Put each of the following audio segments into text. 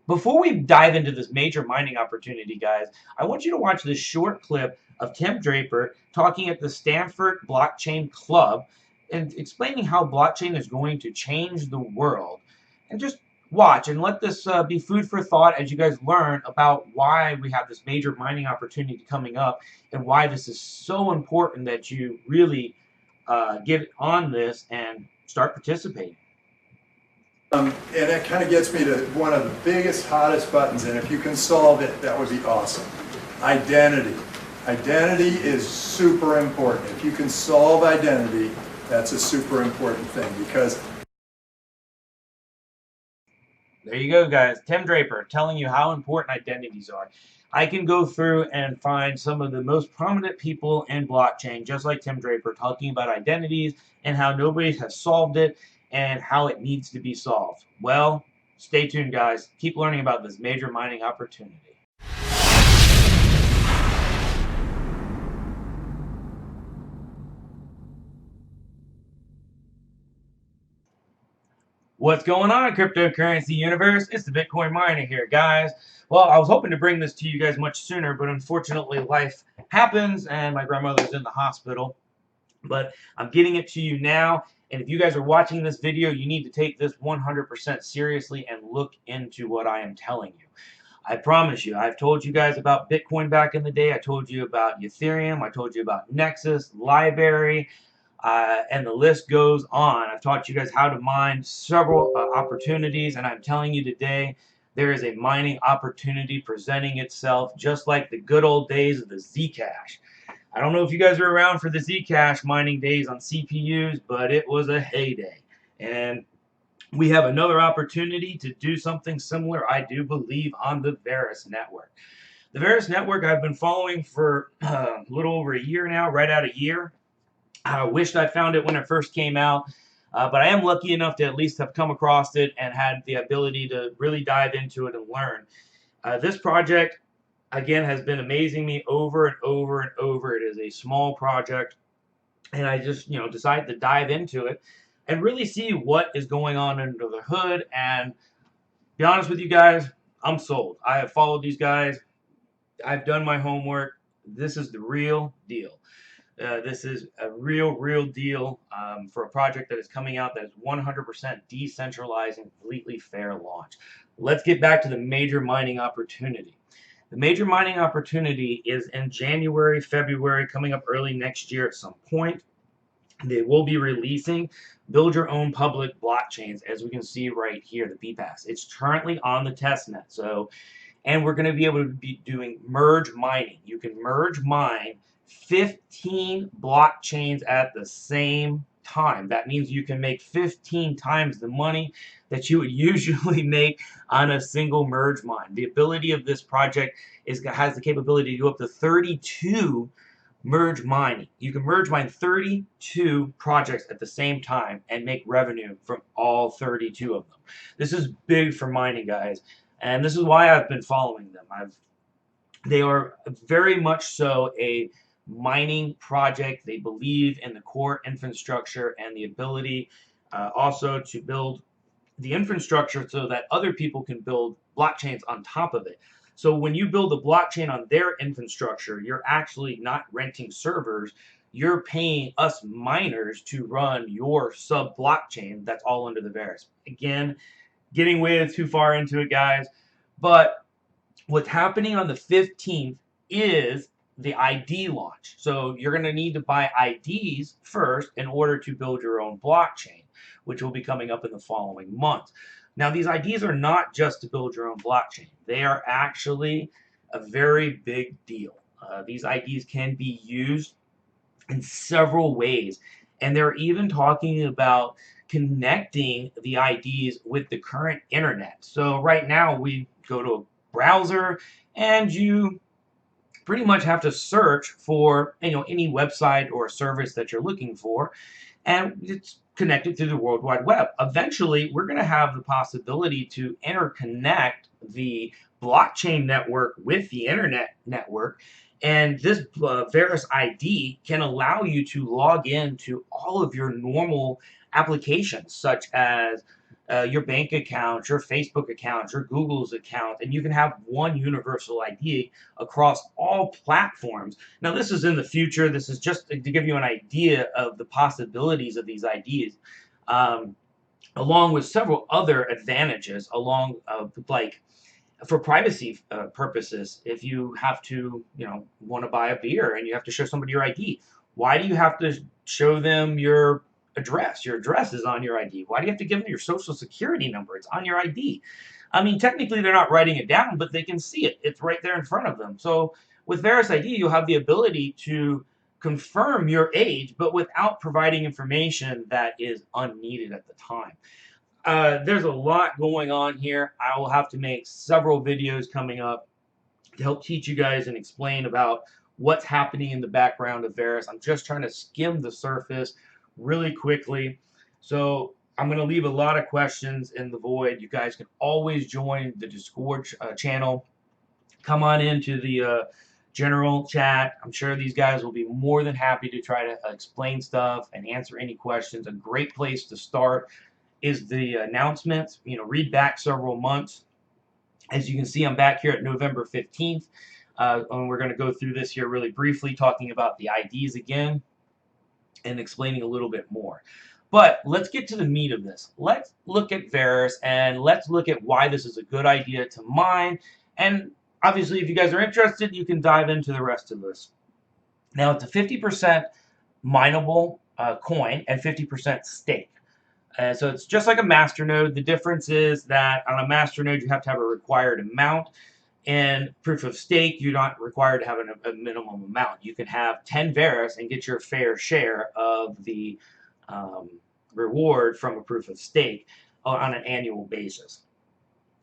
Before we dive into this major mining opportunity, guys, I want you to watch this short clip of Tim Draper talking at the Stanford Blockchain Club and explaining how blockchain is going to change the world. And just watch and let this be food for thought as you guys learn about why we have this major mining opportunity coming up and why this is so important that you really get on this and start participating. And it kind of gets me to one of the biggest, hottest buttons, and if you can solve it, that would be awesome. Identity. Identity is super important. If you can solve identity, that's a super important thing, because there you go, guys. Tim Draper telling you how important identities are. I can go through and find some of the most prominent people in blockchain, just like Tim Draper, talking about identities and how nobody has solved it and how it needs to be solved. Well, stay tuned, guys. Keep learning about this major mining opportunity. What's going on, cryptocurrency universe? It's the Bitcoin miner here, guys. Well, I was hoping to bring this to you guys much sooner, but unfortunately life happens and my grandmother's in the hospital. But I'm getting it to you now, and if you guys are watching this video, you need to take this 100% seriously and look into what I am telling you. I promise you, I've told you guys about Bitcoin back in the day. I told you about Ethereum. I told you about Nexus, Library, and the list goes on. I've taught you guys how to mine several opportunities, and I'm telling you today, there is a mining opportunity presenting itself just like the good old days of the Zcash. I don't know if you guys are around for the Zcash mining days on CPUs, but it was a heyday. And we have another opportunity to do something similar, I do believe, on the Verus network. The Verus network I've been following for a little over a year now, right at a year. I wished I found it when it first came out, but I am lucky enough to at least have come across it and had the ability to really dive into it and learn. This project, again, has been amazing me over and over and over. It is a small project, and I just, decided to dive into it and really see what is going on under the hood. And be honest with you guys, I'm sold. I have followed these guys. I've done my homework. This is the real deal. This is a real deal for a project that is coming out that is 100% decentralized and completely fair launch. Let's get back to the major mining opportunity. The major mining opportunity is in January, February, coming up early next year at some point. They will be releasing build your own public blockchains, as we can see right here, the BPAS. It's currently on the testnet. And we're going to be able to be doing merge mining. You can merge mine 15 blockchains at the same time. That means you can make 15 times the money that you would usually make on a single merge mine. The ability of this project has the capability to go up to 32 merge mining. You can merge mine 32 projects at the same time and make revenue from all 32 of them. This is big for mining, guys. And this is why I've been following them. They are very much so a mining project. They believe in the core infrastructure and the ability also to build the infrastructure so that other people can build blockchains on top of it. So when you build a blockchain on their infrastructure, you're actually not renting servers. You're paying us miners to run your sub blockchain that's all under the Verus. Again, getting way too far into it, guys. But what's happening on the 15th is the ID launch. So you're going to need to buy IDs first in order to build your own blockchain, which will be coming up in the following months. Now, these IDs are not just to build your own blockchain. They are actually a very big deal. These IDs can be used in several ways. And they're even talking about connecting the IDs with the current internet. So right now we go to a browser and you pretty much have to search for any website or service that you're looking for, and it's connected through the World Wide Web. Eventually, we're going to have the possibility to interconnect the blockchain network with the internet network, and this Verus ID can allow you to log in to all of your normal applications, such as your bank account, your Facebook account, your Google's account, and you can have one universal ID across all platforms. Now, this is in the future. This is just to give you an idea of the possibilities of these IDs, along with several other advantages, along like for privacy purposes. If you have to, want to buy a beer and you have to show somebody your ID, why do you have to show them your address? Your address is on your ID. Why do you have to give them your social security number? It's on your ID. I mean, technically they're not writing it down, but they can see it. It's right there in front of them. So with Verus ID, you'll have the ability to confirm your age, but without providing information that is unneeded at the time. There's a lot going on here. I will have to make several videos coming up to help teach you guys and explain about what's happening in the background of Verus. I'm just trying to skim the surface really quickly. So I'm going to leave a lot of questions in the void. You guys can always join the Discord channel. Come on into the general chat. I'm sure these guys will be more than happy to try to explain stuff and answer any questions. A great place to start is the announcements. Read back several months. As you can see, I'm back here at November 15th, and we're going to go through this here really briefly, talking about the IDs again and explaining a little bit more. But let's get to the meat of this. Let's look at Verus, and let's look at why this is a good idea to mine. And obviously, if you guys are interested, you can dive into the rest of this. Now, it's a 50% mineable coin and 50% stake. So it's just like a masternode. The difference is that on a masternode, you have to have a required amount. And proof of stake, you're not required to have a minimum amount. You can have 10 Verus and get your fair share of the reward from a proof of stake on an annual basis.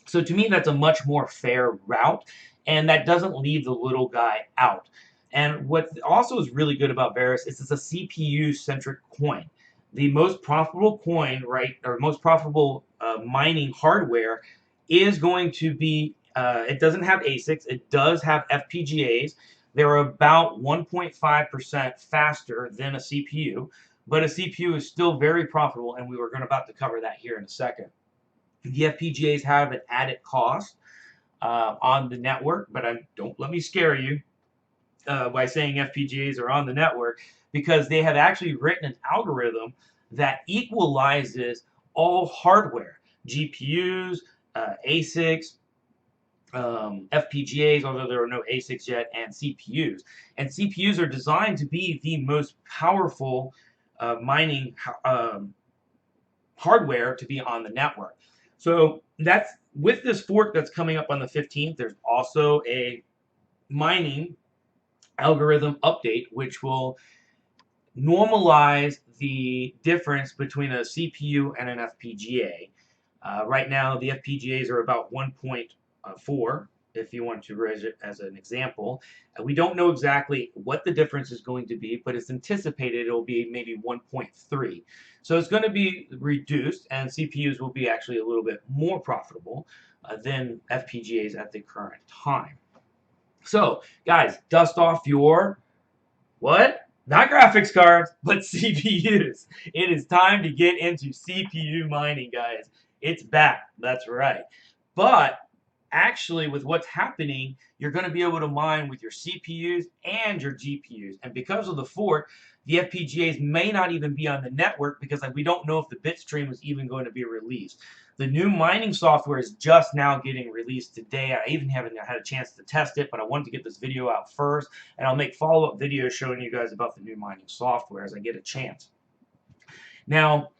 So to me, that's a much more fair route, and that doesn't leave the little guy out. And what also is really good about Verus is it's a CPU-centric coin. The most profitable coin, right, or most profitable mining hardware is going to be, it doesn't have ASICs, it does have FPGAs. They're about 1.5% faster than a CPU, but a CPU is still very profitable, and we were about to cover that here in a second. The FPGAs have an added cost on the network, but don't let me scare you by saying FPGAs are on the network, because they have actually written an algorithm that equalizes all hardware, GPUs, ASICs, FPGAs, although there are no ASICs yet, and CPUs. And CPUs are designed to be the most powerful mining hardware to be on the network. So that's with this fork that's coming up on the 15th. There's also a mining algorithm update, which will normalize the difference between a CPU and an FPGA. Right now, the FPGAs are about 1.4, if you want to raise it as an example. We don't know exactly what the difference is going to be, but it's anticipated it will be maybe 1.3. So it's going to be reduced, and CPUs will be actually a little bit more profitable than FPGAs at the current time. So, guys, dust off your, what? Not graphics cards, but CPUs. It is time to get into CPU mining, guys. It's back. That's right. But actually, with what's happening, you're going to be able to mine with your CPUs and your GPUs. And because of the fork, the FPGAs may not even be on the network, because we don't know if the bit stream is even going to be released. The new mining software is just now getting released today. I even haven't had a chance to test it, but I wanted to get this video out first, and I'll make follow-up videos showing you guys about the new mining software as I get a chance. Now,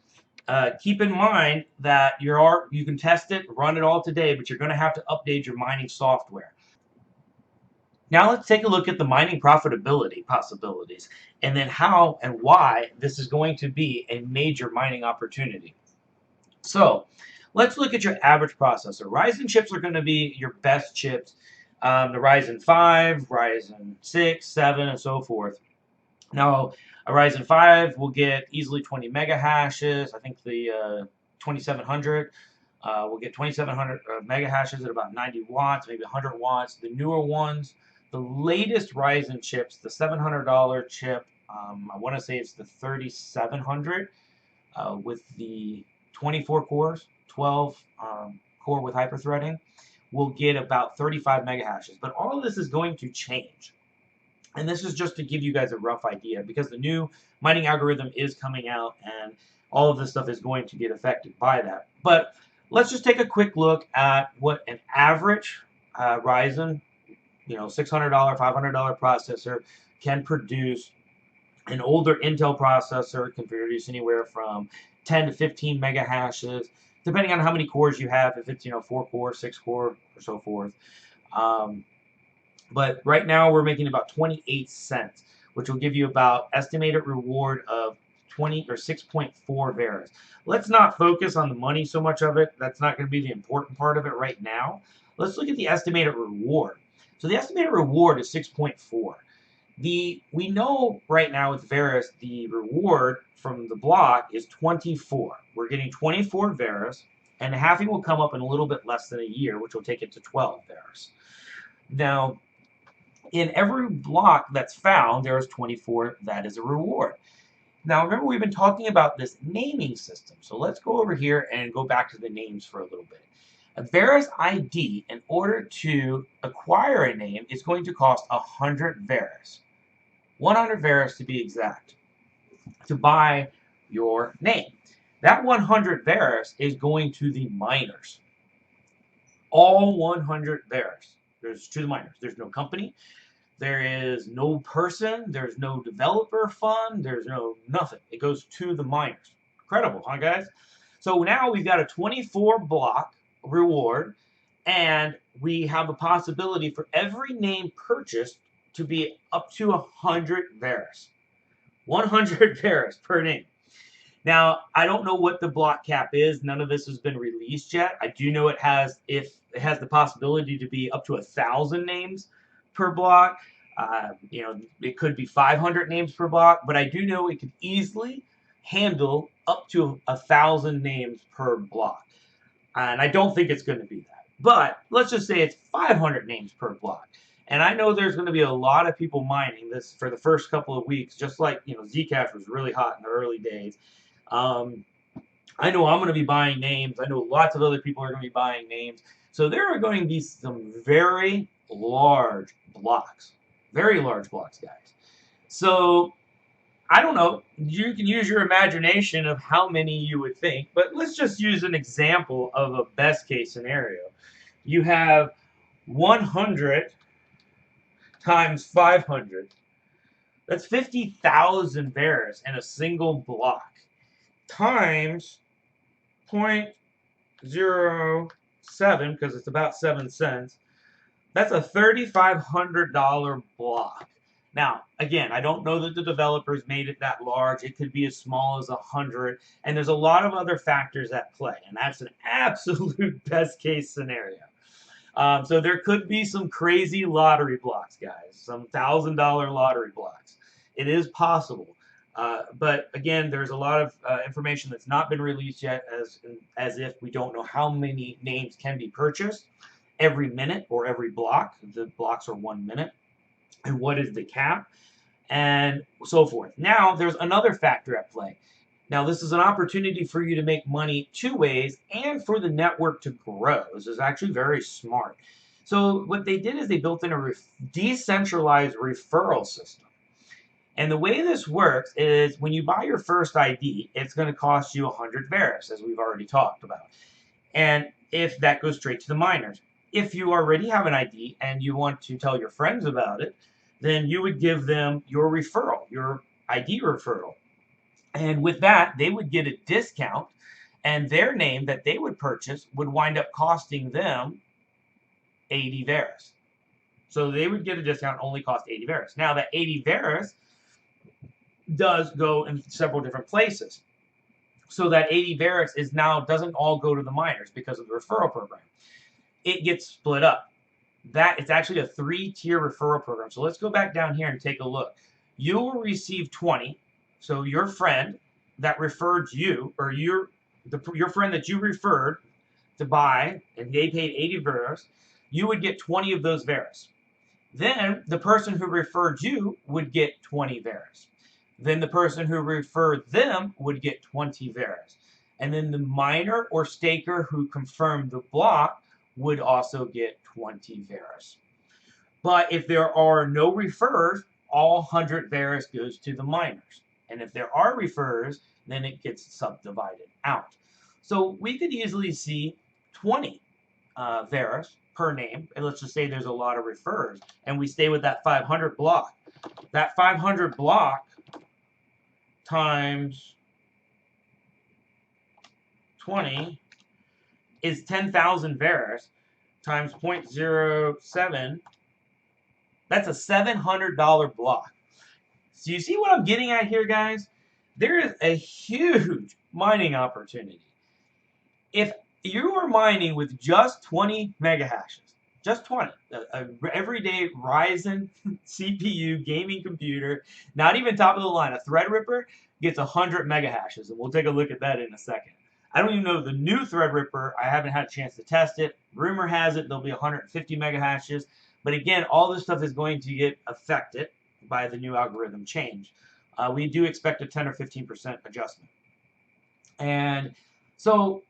keep in mind that you can test it, run it all today, but you're going to have to update your mining software. Now let's take a look at the mining profitability possibilities, and then how and why this is going to be a major mining opportunity. So let's look at your average processor. Ryzen chips are going to be your best chips. The Ryzen 5, Ryzen 6, 7, and so forth. Now, a Ryzen 5 will get easily 20 mega hashes. I think the 2700 will get 2700 mega hashes at about 90 watts, maybe 100 watts. The newer ones, the latest Ryzen chips, the $700 chip, I want to say it's the 3700 with the 24 cores, 12 core with hyperthreading will get about 35 megahashes. But all of this is going to change. And this is just to give you guys a rough idea, because the new mining algorithm is coming out and all of this stuff is going to get affected by that. But let's just take a quick look at what an average Ryzen, $600, $500 processor can produce. An older Intel processor can produce anywhere from 10 to 15 megahashes, depending on how many cores you have, if it's 4 core, 6 core, or so forth. But right now we're making about 28 cents, which will give you about estimated reward of 20 or 6.4 Verus. Let's not focus on the money so much of it. That's not going to be the important part of it right now. Let's look at the estimated reward. So the estimated reward is 6.4. We know right now with Verus the reward from the block is 24. We're getting 24 Verus, and halving will come up in a little bit less than a year, which will take it to 12 Verus. Now, in every block that's found, there is 24 that is a reward. Now, remember, we've been talking about this naming system. So let's go over here and go back to the names for a little bit. A Verus ID, in order to acquire a name, is going to cost 100 Verus. 100 Verus to be exact, to buy your name. That 100 Verus is going to the miners. All 100 Verus. There's to the miners. There's no company. There is no person. There's no developer fund. There's no nothing. It goes to the miners. Incredible, huh, guys? So now we've got a 24 block reward, and we have a possibility for every name purchased to be up to 100 Verus. 100 Verus per name. Now, I don't know what the block cap is. None of this has been released yet. I do know it has the possibility to be up to 1,000 names per block. It could be 500 names per block, but I do know it could easily handle up to 1,000 names per block. And I don't think it's going to be that. But let's just say it's 500 names per block. And I know there's going to be a lot of people mining this for the first couple of weeks, just like Zcash was really hot in the early days. I know I'm going to be buying names. I know lots of other people are going to be buying names. So there are going to be some very large blocks. Very large blocks, guys. So I don't know. You can use your imagination of how many you would think. But let's just use an example of a best case scenario. You have 100 times 500. That's 50,000 Verus in a single block. Times 0.07, because it's about 7 cents. That's a $3,500 block. Now, again, I don't know that the developers made it that large. It could be as small as 100. And there's a lot of other factors at play. And that's an absolute best case scenario. So there could be some crazy lottery blocks, guys. Some $1,000 lottery blocks. It is possible. But again, there's a lot of information that's not been released yet, as if we don't know how many names can be purchased every minute or every block. The blocks are 1 minute. And what is the cap? And so forth. Now, there's another factor at play. Now, this is an opportunity for you to make money 2 ways and for the network to grow. This is actually very smart. So what they did is they built in a decentralized referral system. And the way this works is when you buy your first ID, it's going to cost you 100 Verus, as we've already talked about. And if that goes straight to the miners. If you already have an ID and you want to tell your friends about it, then you would give them your referral, your ID referral. And with that, they would get a discount, and their name that they would purchase would wind up costing them 80 Verus. So they would get a discount, only cost 80 Verus. Now, that 80 Verus does go in several different places. So that 80 Verus doesn't all go to the miners because of the referral program. It gets split up. It's actually a 3-tier referral program. So let's go back down here and take a look. You will receive 20. So your friend that referred you, or your friend that you referred to buy, and they paid 80 Verus, you would get 20 of those Verus. Then the person who referred you would get 20 Verus. Then the person who referred them would get 20 Verus. And then the miner or staker who confirmed the block would also get 20 Verus. But if there are no refers, all 100 Verus goes to the miners. And if there are refers, then it gets subdivided out. So we could easily see 20 Verus per name. And let's just say there's a lot of refers. And we stay with that 500 block. That 500 block times 20 is 10,000 Verus times 0.07. That's a $700 block. So you see what I'm getting at here, guys? There is a huge mining opportunity. If you are mining with just 20 mega hashes, just 20, everyday Ryzen CPU gaming computer, not even top of the line, a Threadripper gets 100 mega hashes, and we'll take a look at that in a second. I don't even know the new Threadripper. I haven't had a chance to test it. Rumor has it there'll be 150 mega hashes. But again, all this stuff is going to get affected by the new algorithm change. We do expect a 10 or 15% adjustment. And so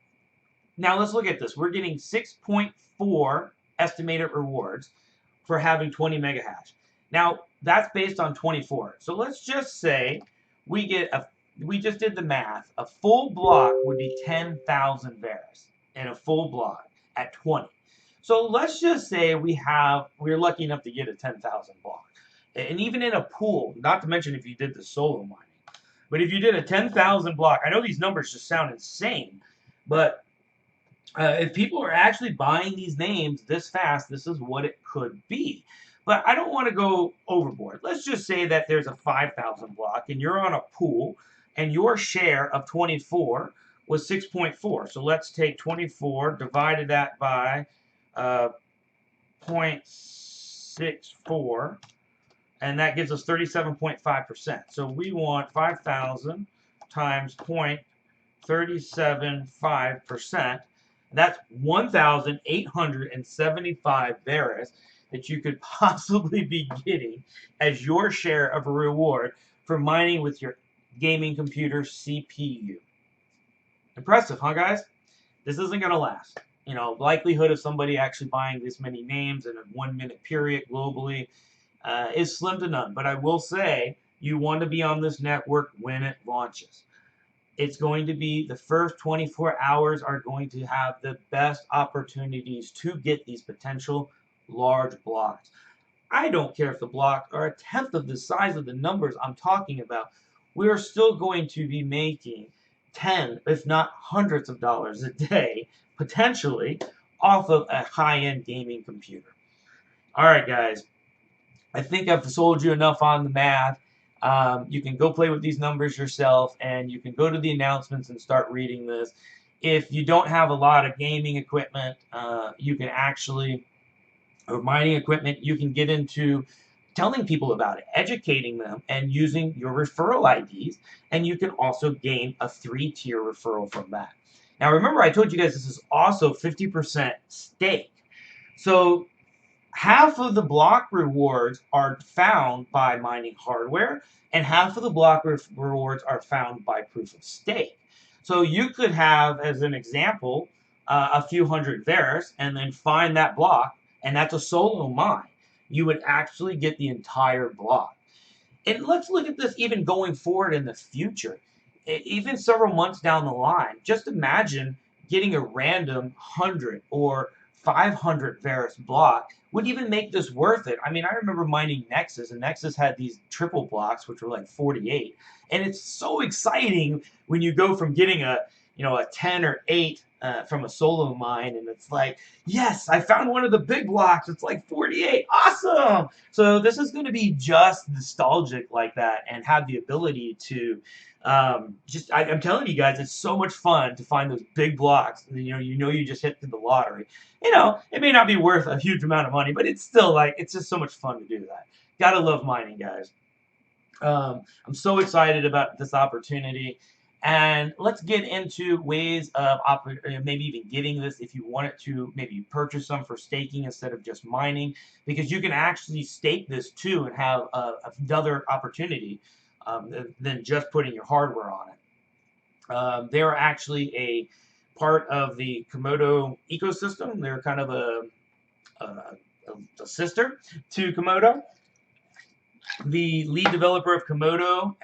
now let's look at this. We're getting 6.4 estimated rewards for having 20 mega hash. Now that's based on 24. So let's just say we just did the math. A full block would be 10,000 Verus in a full block at 20. So let's just say we're lucky enough to get a 10,000 block. And even in a pool, not to mention if you did the solo mining, but if you did a 10,000 block, I know these numbers just sound insane, but if people are actually buying these names this fast, this is what it could be. But I don't want to go overboard. Let's just say that there's a 5,000 block and you're on a pool and your share of 24 was 6.4. So let's take 24, divided that by 0.64, and that gives us 37.5%. So we want 5,000 times 0.375%. That's 1,875 Verus that you could possibly be getting as your share of a reward for mining with your gaming computer CPU. Impressive, huh, guys? This isn't going to last. You know, likelihood of somebody actually buying this many names in a 1 minute period globally is slim to none. But I will say, you want to be on this network when it launches. It's going to be the first 24 hours are going to have the best opportunities to get these potential large blocks. I don't care if the blocks are a tenth of the size of the numbers I'm talking about. We are still going to be making 10, if not hundreds of dollars a day, potentially, off of a high-end gaming computer. All right, guys. I think I've sold you enough on the math. You can go play with these numbers yourself, and you can go to the announcements and start reading this. If you don't have a lot of gaming equipment, you can actually, or mining equipment, you can get into telling people about it, educating them, and using your referral IDs, and you can also gain a 3-tier referral from that. Now, remember, I told you guys this is also 50% stake. So half of the block rewards are found by mining hardware, and half of the block rewards are found by proof of stake. So you could have, as an example, a few hundred Verus, and then find that block, and that's a solo mine. You would actually get the entire block. And let's look at this even going forward in the future. Even several months down the line, just imagine getting a random 100 or 500 Verus block would even make this worth it. I mean, I remember mining Nexus, and Nexus had these triple blocks, which were like 48. And it's so exciting when you go from getting a 10 or 8 from a solo mine, and it's like, yes, I found one of the big blocks. It's like 48. Awesome. So this is going to be just nostalgic like that, and have the ability to I'm telling you guys, it's so much fun to find those big blocks. And, you just hit the lottery. It may not be worth a huge amount of money, but it's still it's just so much fun to do that. Gotta love mining, guys. I'm so excited about this opportunity. And let's get into ways of maybe even getting this if you wanted to maybe purchase some for staking instead of just mining, because you can actually stake this too and have another opportunity than just putting your hardware on it. They are actually a part of the Komodo ecosystem. They're kind of a sister to Komodo. The lead developer of Komodo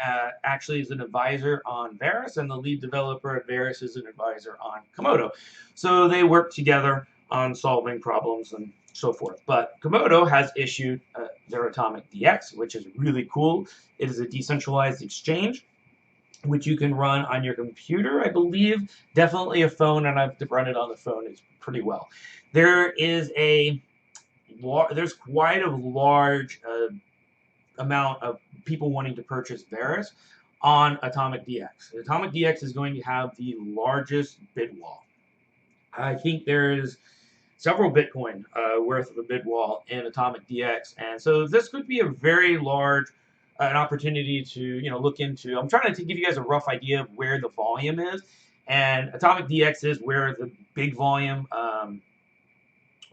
actually is an advisor on Verus, and the lead developer of Verus is an advisor on Komodo. So they work together on solving problems and so forth. But Komodo has issued their Atomic DX, which is really cool. It is a decentralized exchange, which you can run on your computer, I believe. Definitely a phone, and I've run it on the phone. It's pretty well. There is there's quite a large amount of people wanting to purchase Verus on Atomic DX. Atomic DX is going to have the largest bid wall. I think there is several Bitcoin worth of a bid wall in Atomic DX, and so this could be a very large an opportunity to look into. I'm trying to give you guys a rough idea of where the volume is, and Atomic DX is where the big volume,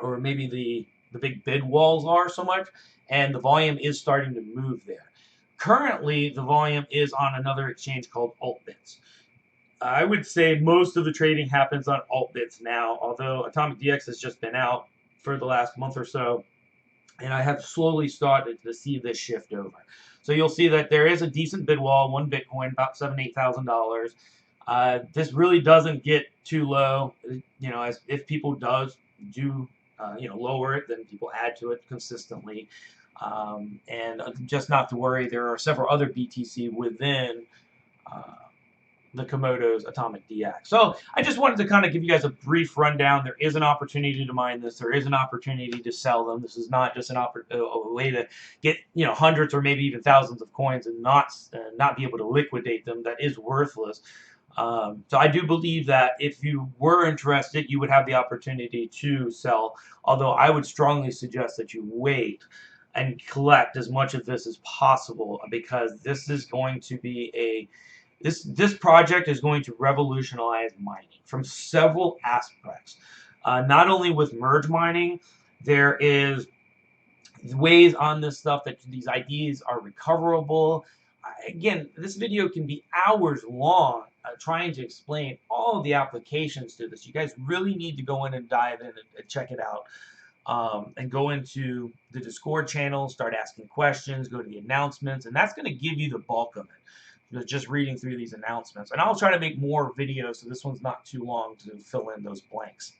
or maybe the big bid walls are so much, and the volume is starting to move there. Currently, the volume is on another exchange called AltBits. I would say most of the trading happens on AltBits now, although Atomic DX has just been out for the last month or so, and I have slowly started to see this shift over. So you'll see that there is a decent bid wall, one Bitcoin, about $7,000-8,000. This really doesn't get too low, as if people do lower it, then people add to it consistently. And just not to worry, there are several other BTC within the Komodo's Atomic DX. So I just wanted to kind of give you guys a brief rundown. There is an opportunity to mine this. There is an opportunity to sell them. This is not just a way to get hundreds or maybe even thousands of coins and not be able to liquidate them. That is worthless. So I do believe that if you were interested, you would have the opportunity to sell, although I would strongly suggest that you wait and collect as much of this as possible, because this is going to be this project is going to revolutionize mining from several aspects. Not only with merge mining, there is ways on this stuff that these IDs are recoverable. Again, this video can be hours long trying to explain all of the applications to this. You guys really need to go in and dive in and check it out. And go into the Discord channel, start asking questions, go to the announcements, and that's going to give you the bulk of it. Just reading through these announcements. And I'll try to make more videos, so this one's not too long to fill in those blanks.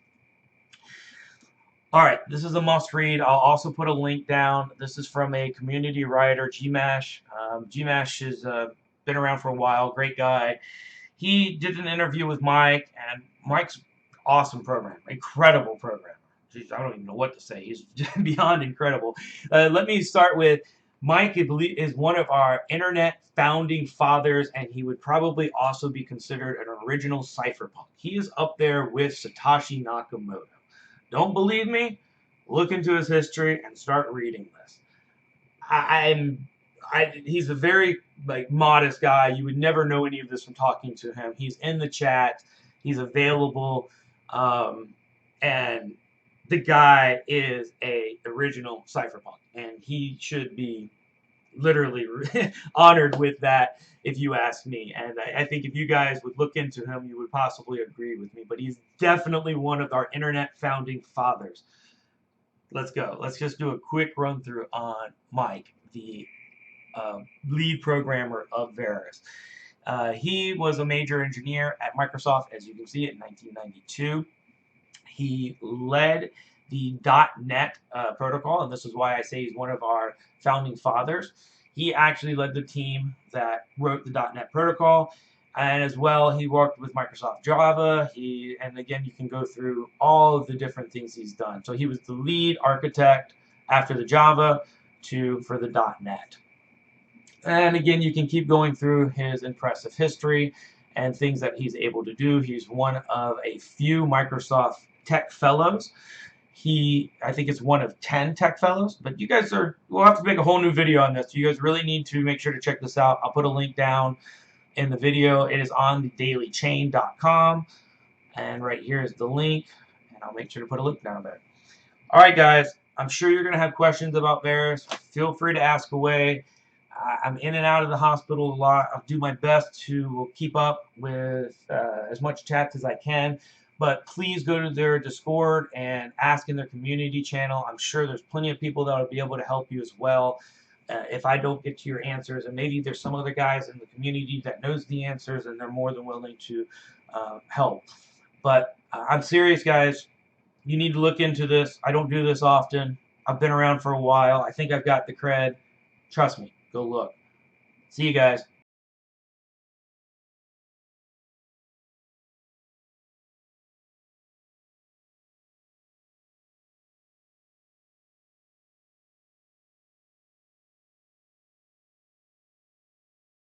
All right, this is a must read. I'll also put a link down. This is from a community writer, Gmash. Gmash has been around for a while, great guy. He did an interview with Mike, and Mike's awesome program, incredible program. Jeez, I don't even know what to say. He's beyond incredible. Let me start with Mike is one of our internet founding fathers, and he would probably also be considered an original cypherpunk. He is up there with Satoshi Nakamoto. Don't believe me? Look into his history and start reading this. He's a very modest guy. You would never know any of this from talking to him. He's in the chat. He's available, and the guy is a original cypherpunk, and he should be literally honored with that, if you ask me. And I think if you guys would look into him, you would possibly agree with me. But he's definitely one of our internet founding fathers. Let's go. Let's just do a quick run through on Mike, the lead programmer of Verus. He was a major engineer at Microsoft, as you can see, in 1992. He led the .NET protocol, and this is why I say he's one of our founding fathers. He actually led the team that wrote the .NET protocol, and as well, he worked with Microsoft Java. And again, you can go through all of the different things he's done. So he was the lead architect after the Java for the .NET. And again, you can keep going through his impressive history and things that he's able to do. He's one of a few Microsoft Tech Fellows. I think it's one of 10 Tech Fellows, but you guys we'll have to make a whole new video on this. You guys really need to make sure to check this out. I'll put a link down in the video. It is on thedailychain.com, and right here is the link, and I'll make sure to put a link down there. All right, guys, I'm sure you're going to have questions about Verus. Feel free to ask away. I'm in and out of the hospital a lot. I'll do my best to keep up with as much chats as I can. But please go to their Discord and ask in their community channel. I'm sure there's plenty of people that will be able to help you as well. If I don't get to your answers, and maybe there's some other guys in the community that knows the answers, and they're more than willing to help. But I'm serious, guys. You need to look into this. I don't do this often. I've been around for a while. I think I've got the cred. Trust me. Go look. See you guys.